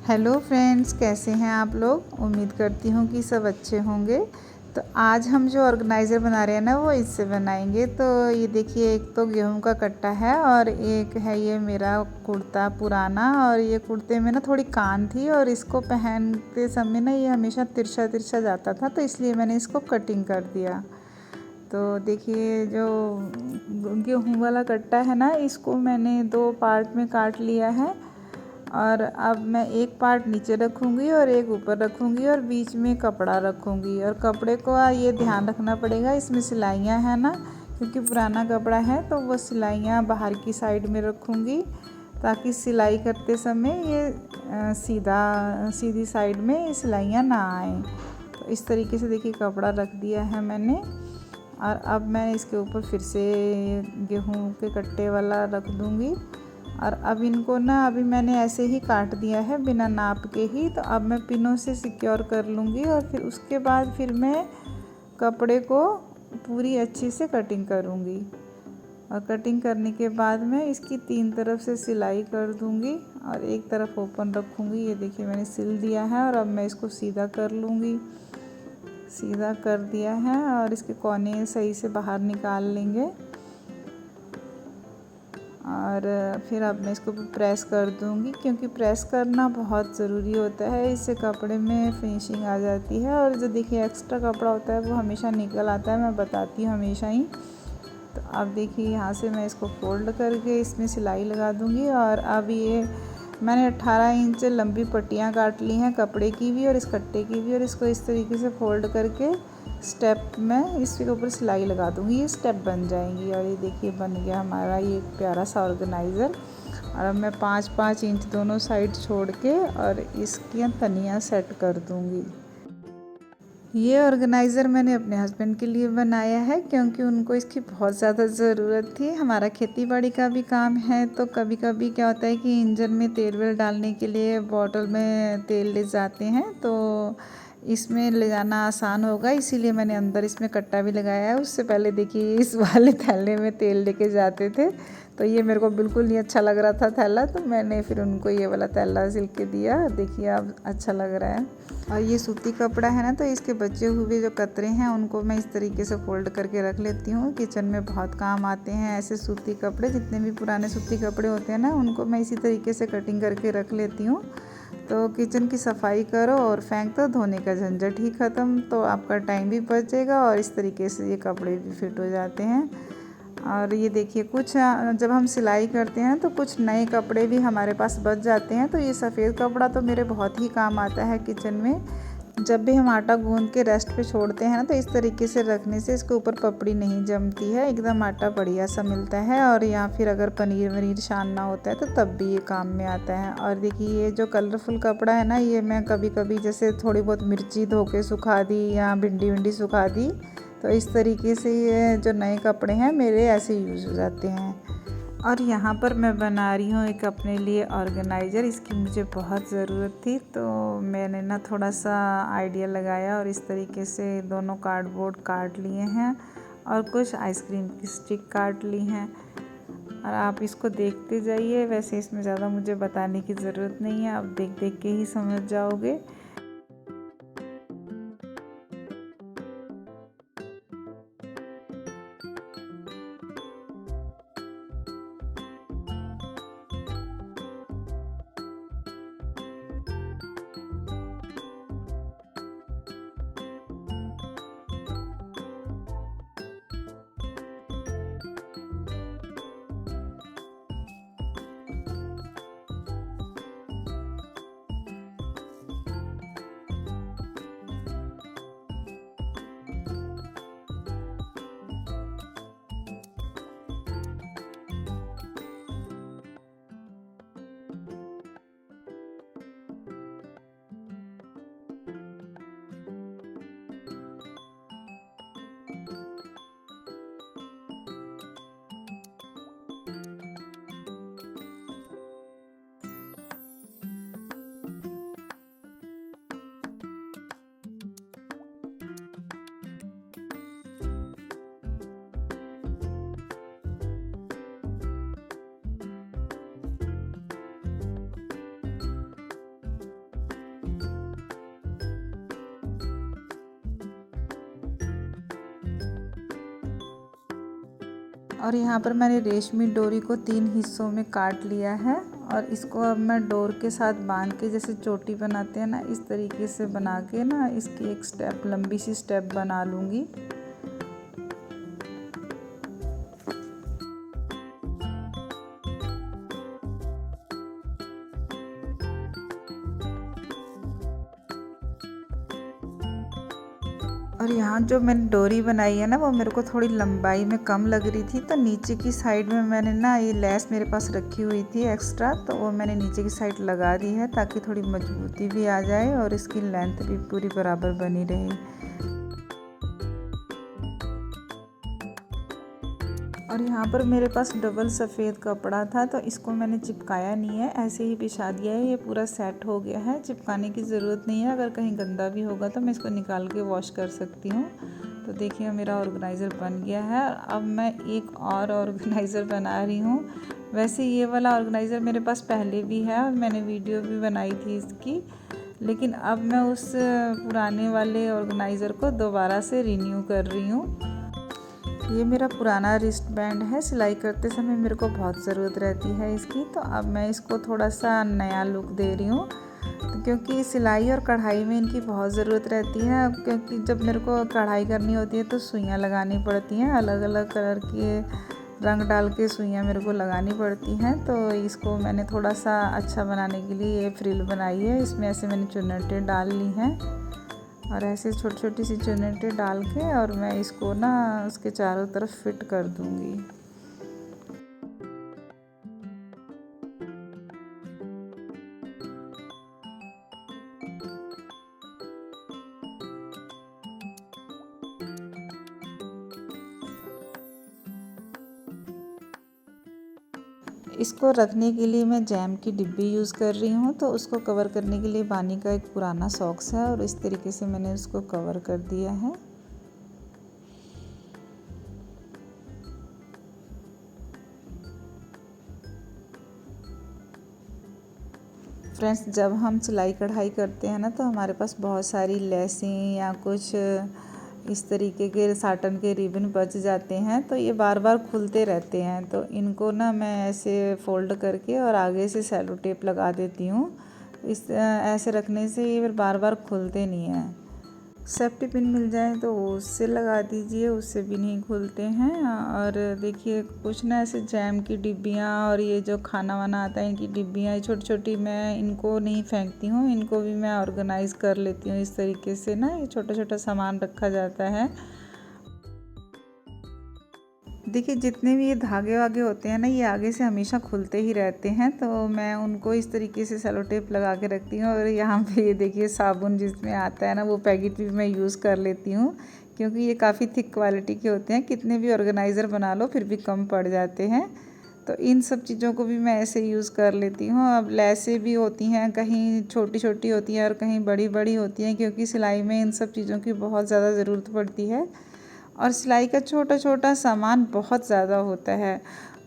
Hello friends, कैसे हैं आप लोग। उम्मीद करती हूँ कि सब अच्छे होंगे। तो आज हम जो ऑर्गेनाइज़र बना रहे हैं ना, वो इससे बनाएंगे। तो ये देखिए, एक तो गेहूं का कट्टा है और एक है ये मेरा कुर्ता पुराना। और ये कुर्ते में ना थोड़ी कान थी और इसको पहनते समय ना ये हमेशा तिरछा तिरछा जाता था, तो इसलिए मैंने इसको कटिंग कर दिया। तो देखिए, जो गेहूं वाला कट्टा है ना, इसको मैंने 2 पार्ट में काट लिया है। और अब मैं एक पार्ट नीचे रखूँगी और एक ऊपर रखूँगी और बीच में कपड़ा रखूँगी। और कपड़े को ये ध्यान रखना पड़ेगा, इसमें सिलाइयाँ हैं ना, क्योंकि पुराना कपड़ा है तो वो सिलाइयाँ बाहर की साइड में रखूँगी, ताकि सिलाई करते समय ये सीधी साइड में ये सिलाइयाँ ना आएँ। तो इस तरीके से देखिए कपड़ा रख दिया है मैंने। और अब मैं इसके ऊपर फिर से गेहूं के कट्टे वाला रख दूँगी। और अब इनको ना अभी मैंने ऐसे ही काट दिया है बिना नाप के ही। तो अब मैं पिनों से सिक्योर कर लूँगी और फिर उसके बाद फिर मैं कपड़े को पूरी अच्छी से कटिंग करूँगी। और कटिंग करने के बाद मैं इसकी 3 तरफ से सिलाई कर दूँगी और एक तरफ ओपन रखूँगी। ये देखिए, मैंने सिल दिया है और अब मैं इसको सीधा कर लूँगी। सीधा कर दिया है और इसके कोने सही से बाहर निकाल लेंगे। और फिर अब मैं इसको प्रेस कर दूंगी, क्योंकि प्रेस करना बहुत ज़रूरी होता है, इससे कपड़े में फिनिशिंग आ जाती है। और जो देखिए एक्स्ट्रा कपड़ा होता है वो हमेशा निकल आता है, मैं बताती हूँ हमेशा ही। तो अब देखिए, यहाँ से मैं इसको फोल्ड करके इसमें सिलाई लगा दूंगी। और अब ये मैंने 18 इंच लंबी पट्टियाँ काट ली हैं, कपड़े की भी और इस कट्टे की भी। और इसको इस तरीके से फोल्ड करके स्टेप में इसके ऊपर सिलाई लगा दूँगी, ये स्टेप बन जाएंगी। और ये देखिए, बन गया हमारा ये प्यारा सा ऑर्गेनाइज़र। और अब मैं 5-5 इंच दोनों साइड छोड़ के और इसकी तनियाँ सेट कर दूँगी। ये ऑर्गेनाइज़र मैंने अपने हस्बैंड के लिए बनाया है, क्योंकि उनको इसकी बहुत ज़्यादा ज़रूरत थी। हमारा खेती बाड़ी का भी काम है, तो कभी कभी क्या होता है कि इंजन में तेल वेल डालने के लिए बॉटल में तेल ले जाते हैं, तो इसमें ले जाना आसान होगा, इसीलिए मैंने अंदर इसमें कट्टा भी लगाया है। उससे पहले देखिए, इस वाले थैले में तेल लेके जाते थे, तो ये मेरे को बिल्कुल नहीं अच्छा लग रहा था थैला, तो मैंने फिर उनको ये वाला थैला सिल के दिया। देखिए, अब अच्छा लग रहा है। और ये सूती कपड़ा है ना, तो इसके बचे हुए जो कतरे हैं उनको मैं इस तरीके से फोल्ड करके रख लेती हूँ। किचन में बहुत काम आते हैं ऐसे सूती कपड़े, जितने भी पुराने सूती कपड़े होते हैं ना, उनको मैं इसी तरीके से कटिंग करके रख लेती हूँ। तो किचन की सफाई करो और फेंक दो, धोने का झंझट ही ख़त्म। तो आपका टाइम भी बचेगा और इस तरीके से ये कपड़े भी फिट हो जाते हैं। और ये देखिए, कुछ जब हम सिलाई करते हैं तो कुछ नए कपड़े भी हमारे पास बच जाते हैं। तो ये सफ़ेद कपड़ा तो मेरे बहुत ही काम आता है किचन में। जब भी हम आटा गूंद के रेस्ट पे छोड़ते हैं ना, तो इस तरीके से रखने से इसके ऊपर पपड़ी नहीं जमती है, एकदम आटा बढ़िया सा मिलता है। और या फिर अगर पनीर वनीर छानना होता है तो तब भी ये काम में आता है। और देखिए, ये जो कलरफुल कपड़ा है ना, ये मैं कभी कभी जैसे थोड़ी बहुत मिर्ची धो के सुखा दी या भिंडी विंडी सुखा दी, तो इस तरीके से ये जो नए कपड़े हैं मेरे ऐसे यूज़ हो जाते हैं। और यहाँ पर मैं बना रही हूँ एक अपने लिए ऑर्गेनाइज़र। इसकी मुझे बहुत ज़रूरत थी, तो मैंने ना थोड़ा सा आइडिया लगाया और इस तरीके से दोनों कार्डबोर्ड काट लिए हैं और कुछ आइसक्रीम की स्टिक काट ली हैं। और आप इसको देखते जाइए, वैसे इसमें ज़्यादा मुझे बताने की ज़रूरत नहीं है, आप देख देख के ही समझ जाओगे। और यहाँ पर मैंने रेशमी डोरी को 3 हिस्सों में काट लिया है और इसको अब मैं डोर के साथ बांध के जैसे चोटी बनाते हैं ना, इस तरीके से बना के ना इसकी एक स्टेप लंबी सी स्टेप बना लूँगी। और यहाँ जो मैंने डोरी बनाई है ना, वो मेरे को थोड़ी लंबाई में कम लग रही थी, तो नीचे की साइड में मैंने ना ये लेस मेरे पास रखी हुई थी एक्स्ट्रा, तो वो मैंने नीचे की साइड लगा दी है ताकि थोड़ी मजबूती भी आ जाए और इसकी लेंथ भी पूरी बराबर बनी रहे। और यहाँ पर मेरे पास डबल सफ़ेद कपड़ा था, तो इसको मैंने चिपकाया नहीं है, ऐसे ही बिछा दिया है। ये पूरा सेट हो गया है, चिपकाने की ज़रूरत नहीं है। अगर कहीं गंदा भी होगा तो मैं इसको निकाल के वॉश कर सकती हूँ। तो देखिए मेरा ऑर्गेनाइज़र बन गया है। अब मैं एक और ऑर्गेनाइज़र बना रही हूँ। वैसे ये वाला ऑर्गेनाइज़र मेरे पास पहले भी है और मैंने वीडियो भी बनाई थी इसकी, लेकिन अब मैं उस पुराने वाले ऑर्गेनाइज़र को दोबारा से रिन्यू कर रही हूँ। ये मेरा पुराना रिस्ट बैंड है, सिलाई करते समय मेरे को बहुत ज़रूरत रहती है इसकी, तो अब मैं इसको थोड़ा सा नया लुक दे रही हूँ। तो क्योंकि सिलाई और कढ़ाई में इनकी बहुत ज़रूरत रहती है, क्योंकि जब मेरे को कढ़ाई करनी होती है तो सुइयाँ लगानी पड़ती हैं, अलग अलग कलर के रंग डाल के सुइयाँ मेरे को लगानी पड़ती हैं। तो इसको मैंने थोड़ा सा अच्छा बनाने के लिए ये फ्रिल बनाई है। इसमें ऐसे मैंने चुन्नटें डाल ली हैं और ऐसे छोटी छोटी सी चुन्नटें डाल के और मैं इसको ना उसके चारों तरफ फिट कर दूँगी। इसको रखने के लिए मैं जैम की डिब्बी यूज़ कर रही हूँ, तो उसको कवर करने के लिए बानी का एक पुराना सॉक्स है और इस तरीके से मैंने उसको कवर कर दिया है। फ्रेंड्स, जब हम सिलाई कढ़ाई करते हैं ना, तो हमारे पास बहुत सारी लेसें या कुछ इस तरीके के साटन के रिबन बच जाते हैं, तो ये बार बार खुलते रहते हैं। तो इनको ना मैं ऐसे फ़ोल्ड करके और आगे से सेलो टेप लगा देती हूँ। इस ऐसे रखने से ये बार बार खुलते नहीं हैं। सेफ्टी पिन मिल जाए तो उससे लगा दीजिए, उससे भी नहीं खुलते हैं। और देखिए कुछ ना ऐसे जैम की डिब्बियाँ और ये जो खाना वाना आता है इनकी डिब्बियाँ छोटी छोटी, मैं इनको नहीं फेंकती हूँ, इनको भी मैं ऑर्गेनाइज़ कर लेती हूँ। इस तरीके से ना ये छोटा छोटा सामान रखा जाता है। देखिए जितने भी ये धागे वागे होते हैं ना, ये आगे से हमेशा खुलते ही रहते हैं, तो मैं उनको इस तरीके से सेलो टेप लगा के रखती हूँ। और यहाँ पे ये देखिए साबुन जिसमें आता है ना, वो पैकेट भी मैं यूज़ कर लेती हूँ, क्योंकि ये काफ़ी थिक क्वालिटी के होते हैं। कितने भी ऑर्गेनाइज़र बना लो फिर भी कम पड़ जाते हैं, तो इन सब चीज़ों को भी मैं ऐसे यूज़ कर लेती हूँ। अब लेसें भी होती हैं, कहीं छोटी छोटी होती हैं और कहीं बड़ी बड़ी होती हैं, क्योंकि सिलाई में इन सब चीज़ों की बहुत ज़्यादा ज़रूरत पड़ती है। और सिलाई का छोटा छोटा सामान बहुत ज़्यादा होता है,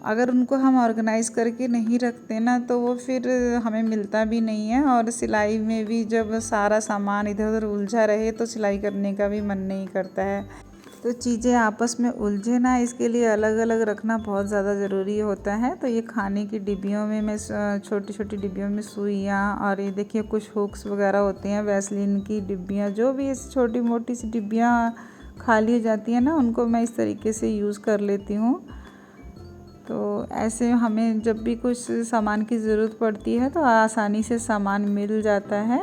अगर उनको हम ऑर्गेनाइज़ करके नहीं रखते ना, तो वो फिर हमें मिलता भी नहीं है। और सिलाई में भी जब सारा सामान इधर उधर उलझा रहे तो सिलाई करने का भी मन नहीं करता है। तो चीज़ें आपस में उलझे ना, इसके लिए अलग अलग रखना बहुत ज़्यादा ज़रूरी होता है। तो ये खाने की डिब्बियों में मैं छोटी छोटी डिब्बियों में सुइयाँ, और ये देखिए कुछ हुक्स वगैरह होते हैं, वैसलीन की डिब्बियाँ, जो भी ऐसी छोटी मोटी सी डिब्बियाँ खाली हो जाती है ना, उनको मैं इस तरीके से यूज़ कर लेती हूँ। तो ऐसे हमें जब भी कुछ सामान की ज़रूरत पड़ती है तो आसानी से सामान मिल जाता है।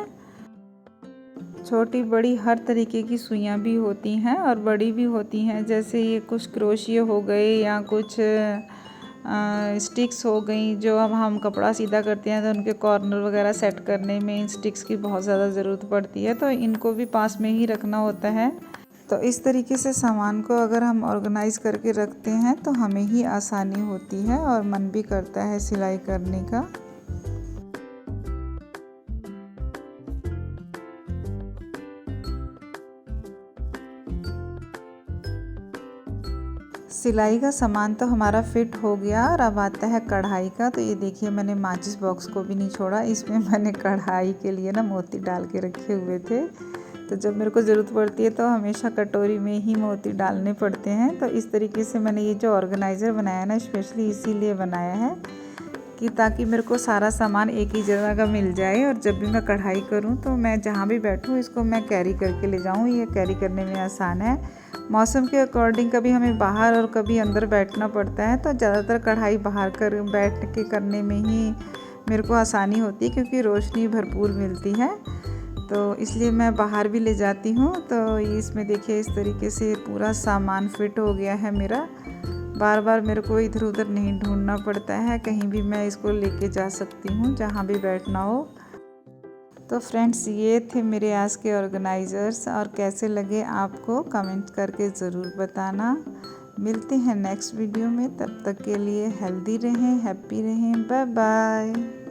छोटी बड़ी हर तरीके की सुइयाँ भी होती हैं और बड़ी भी होती हैं, जैसे ये कुछ क्रोशिये हो गए या कुछ स्टिक्स हो गई, जो अब हम कपड़ा सीधा करते हैं तो उनके कॉर्नर वगैरह सेट करने में इन स्टिक्स की बहुत ज़्यादा ज़रूरत पड़ती है, तो इनको भी पास में ही रखना होता है। तो इस तरीके से सामान को अगर हम ऑर्गेनाइज़ करके रखते हैं तो हमें ही आसानी होती है और मन भी करता है सिलाई करने का। सिलाई का सामान तो हमारा फिट हो गया और अब आता है कढ़ाई का। तो ये देखिए मैंने माचिस बॉक्स को भी नहीं छोड़ा, इसमें मैंने कढ़ाई के लिए ना मोती डाल के रखे हुए थे। तो जब मेरे को ज़रूरत पड़ती है तो हमेशा कटोरी में ही मोती डालने पड़ते हैं। तो इस तरीके से मैंने ये जो ऑर्गेनाइज़र बनाया ना, स्पेशली इसीलिए बनाया है कि ताकि मेरे को सारा सामान एक ही जगह का मिल जाए और जब भी मैं कढ़ाई करूं तो मैं जहां भी बैठूं इसको मैं कैरी करके ले जाऊं। ये कैरी करने में आसान है। मौसम के अकॉर्डिंग कभी हमें बाहर और कभी अंदर बैठना पड़ता है, तो ज़्यादातर कढ़ाई बाहर कर बैठ के करने में ही मेरे को आसानी होती है क्योंकि रोशनी भरपूर मिलती है। तो इसलिए मैं बाहर भी ले जाती हूँ। तो इसमें देखिए इस तरीके से पूरा सामान फिट हो गया है मेरा। बार बार मेरे को इधर उधर नहीं ढूंढना पड़ता है, कहीं भी मैं इसको लेके जा सकती हूँ जहाँ भी बैठना हो। तो फ्रेंड्स, ये थे मेरे आज के ऑर्गेनाइज़र्स, और कैसे लगे आपको कमेंट करके ज़रूर बताना। मिलते हैं नेक्स्ट वीडियो में, तब तक के लिए हेल्दी रहें, हैप्पी रहें, बाय बाय।